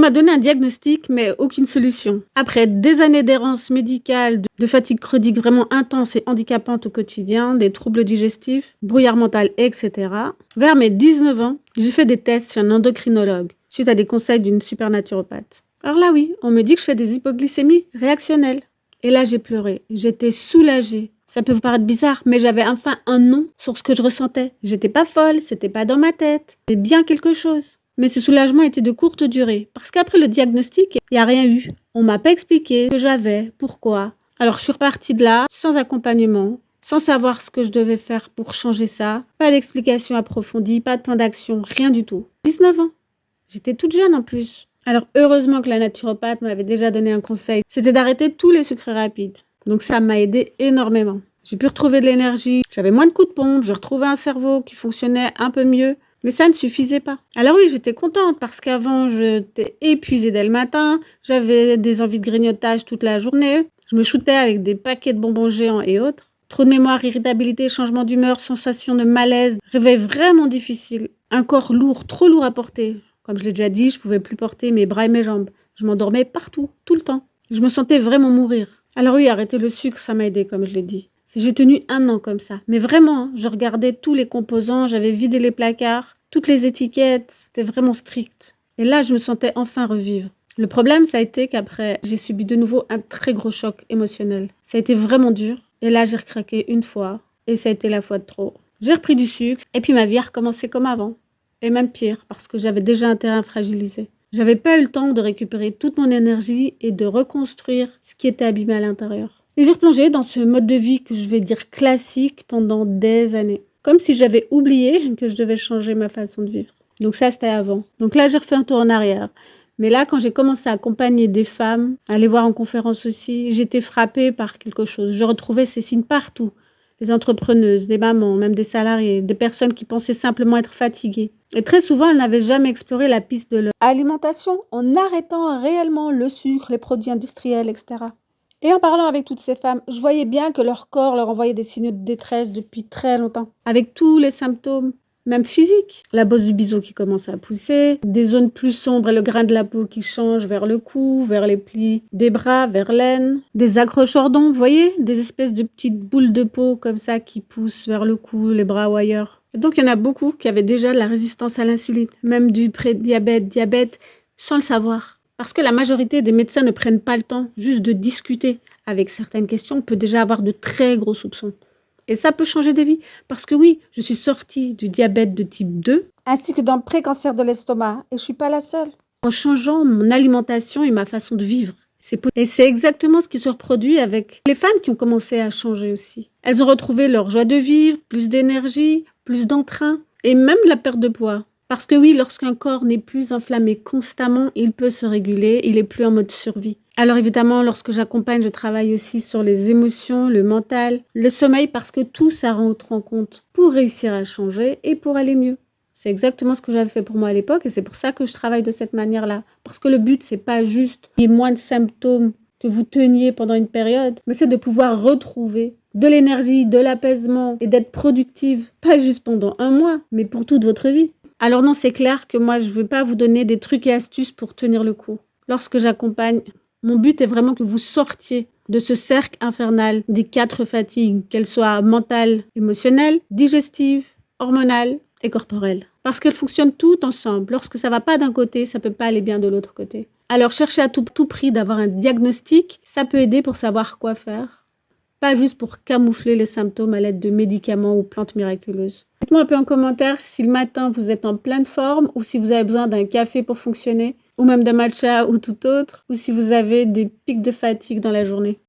m'a donné un diagnostic, mais aucune solution. Après des années d'errance médicale, de fatigue chronique vraiment intense et handicapante au quotidien, des troubles digestifs, brouillard mental, etc. Vers mes 19 ans, j'ai fait des tests chez un endocrinologue, suite à des conseils d'une super naturopathe. Alors là oui, on me dit que je fais des hypoglycémies réactionnelles. Et là j'ai pleuré, j'étais soulagée. Ça peut vous paraître bizarre, mais j'avais enfin un nom sur ce que je ressentais. J'étais pas folle, c'était pas dans ma tête, c'était bien quelque chose. Mais ce soulagement était de courte durée, parce qu'après le diagnostic, il n'y a rien eu. On m'a pas expliqué ce que j'avais, pourquoi. Alors je suis repartie de là, sans accompagnement, sans savoir ce que je devais faire pour changer ça. Pas d'explication approfondie, pas de plan d'action, rien du tout. 19 ans. J'étais toute jeune en plus. Alors heureusement que la naturopathe m'avait déjà donné un conseil, c'était d'arrêter tous les sucres rapides. Donc ça m'a aidé énormément. J'ai pu retrouver de l'énergie, j'avais moins de coups de pompe, je retrouvais un cerveau qui fonctionnait un peu mieux. Mais ça ne suffisait pas. Alors oui, j'étais contente parce qu'avant, j'étais épuisée dès le matin, j'avais des envies de grignotage toute la journée, je me shootais avec des paquets de bonbons géants et autres. Trop de mémoire, irritabilité, changement d'humeur, sensation de malaise, réveil vraiment difficile. Un corps lourd, trop lourd à porter. Comme je l'ai déjà dit, je pouvais plus porter mes bras et mes jambes. Je m'endormais partout, tout le temps. Je me sentais vraiment mourir. Alors oui, arrêter le sucre, ça m'a aidé, comme je l'ai dit. J'ai tenu 1 an comme ça. Mais vraiment, je regardais tous les composants, j'avais vidé les placards, toutes les étiquettes, c'était vraiment strict. Et là, je me sentais enfin revivre. Le problème, ça a été qu'après, j'ai subi de nouveau un très gros choc émotionnel. Ça a été vraiment dur. Et là, j'ai recraqué une fois. Et ça a été la fois de trop. J'ai repris du sucre. Et puis ma vie a recommencé comme avant. Et même pire, parce que j'avais déjà un terrain fragilisé. J'avais pas eu le temps de récupérer toute mon énergie et de reconstruire ce qui était abîmé à l'intérieur. Et j'ai replongé dans ce mode de vie que je vais dire classique pendant des années. Comme si j'avais oublié que je devais changer ma façon de vivre. Donc ça, c'était avant. Donc là, j'ai refait un tour en arrière. Mais là, quand j'ai commencé à accompagner des femmes, à les voir en conférence aussi, j'étais frappée par quelque chose. Je retrouvais ces signes partout. Des entrepreneuses, des mamans, même des salariés, des personnes qui pensaient simplement être fatiguées. Et très souvent, elles n'avaient jamais exploré la piste de leur alimentation en arrêtant réellement le sucre, les produits industriels, etc. Et en parlant avec toutes ces femmes, je voyais bien que leur corps leur envoyait des signaux de détresse depuis très longtemps. Avec tous les symptômes, même physiques. La bosse du biseau qui commence à pousser, des zones plus sombres et le grain de la peau qui change vers le cou, vers les plis des bras, vers l'aine. Des accrocheurs d'ongles, vous voyez? Des espèces de petites boules de peau comme ça qui poussent vers le cou, les bras ou ailleurs. Et donc, il y en a beaucoup qui avaient déjà de la résistance à l'insuline, même du diabète, sans le savoir. Parce que la majorité des médecins ne prennent pas le temps juste de discuter avec certaines questions. On peut déjà avoir de très gros soupçons. Et ça peut changer des vies. Parce que oui, je suis sortie du diabète de type 2, ainsi que d'un pré-cancer de l'estomac. Et je ne suis pas la seule. En changeant mon alimentation et ma façon de vivre. Et c'est exactement ce qui se reproduit avec les femmes qui ont commencé à changer aussi. Elles ont retrouvé leur joie de vivre, plus d'énergie, plus d'entrain et même la perte de poids. Parce que oui, lorsqu'un corps n'est plus enflammé constamment, il peut se réguler, il est plus en mode survie. Alors évidemment, lorsque j'accompagne, je travaille aussi sur les émotions, le mental, le sommeil, parce que tout ça rentre en compte pour réussir à changer et pour aller mieux. C'est exactement ce que j'avais fait pour moi à l'époque et c'est pour ça que je travaille de cette manière-là. Parce que le but, c'est pas juste qu'il y ait moins de symptômes, que vous teniez pendant une période, mais c'est de pouvoir retrouver de l'énergie, de l'apaisement et d'être productive, pas juste pendant 1 mois, mais pour toute votre vie. Alors non, c'est clair que moi, je ne veux pas vous donner des trucs et astuces pour tenir le coup. Lorsque j'accompagne, mon but est vraiment que vous sortiez de ce cercle infernal des 4 fatigues, qu'elles soient mentales, émotionnelles, digestives, hormonales et corporelles. Parce qu'elles fonctionnent toutes ensemble. Lorsque ça ne va pas d'un côté, ça ne peut pas aller bien de l'autre côté. Alors chercher à tout prix d'avoir un diagnostic, ça peut aider pour savoir quoi faire. Pas juste pour camoufler les symptômes à l'aide de médicaments ou plantes miraculeuses. Dites-moi un peu en commentaire si le matin vous êtes en pleine forme ou si vous avez besoin d'un café pour fonctionner ou même d'un matcha ou tout autre ou si vous avez des pics de fatigue dans la journée.